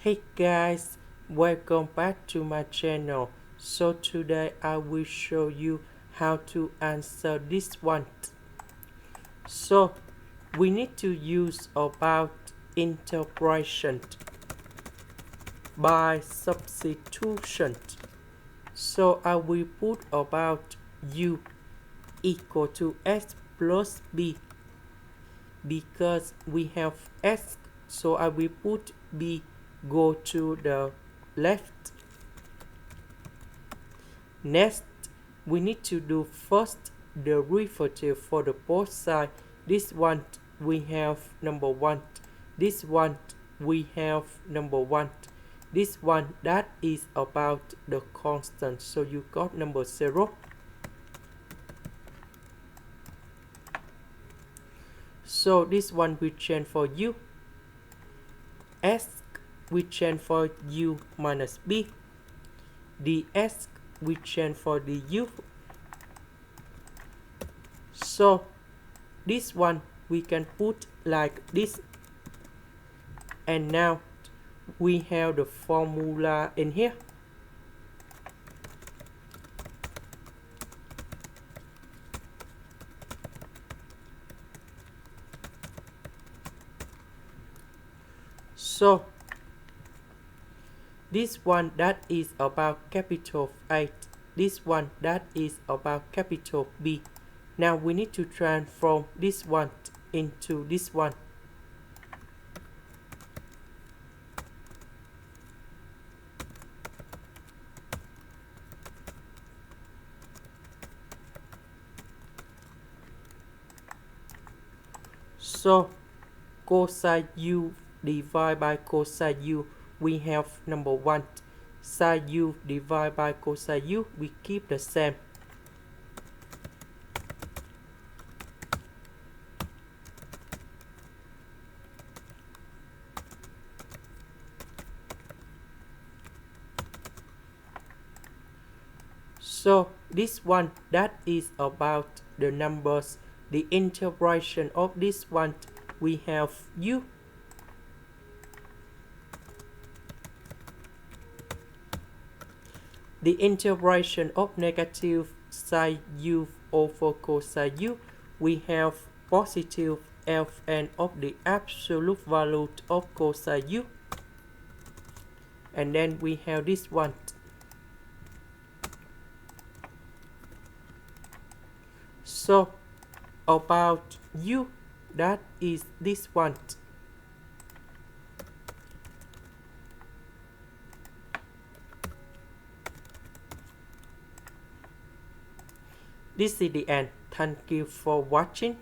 Hey guys, welcome back to my channel. So today I will show you how to answer this one. So we need to use about integration by substitution. So I will put about u equal to s plus b because we have s, so I will put b go to the left. Next, we need to do first the derivative for the both sides. This one we have number 1, this one we have number 1, this one that is about the constant, so you got number 0. So this one we change for u, s we change for u minus b, ds we change for the u. So this one we can put like this, and now we have the formula in here. So this one that is about capital A, this one that is about capital B. Now we need to transform this one into this one. So cosine u divided by cosine u, we have number 1. Sine u divided by cosine u, we keep the same. So this one that is about the numbers, the integration of this one, we have u. The integration of negative sine u over cosine u, we have positive Fn of the absolute value of cosine u. And then we have this one. So about u, that is this one. This is the end. Thank you for watching.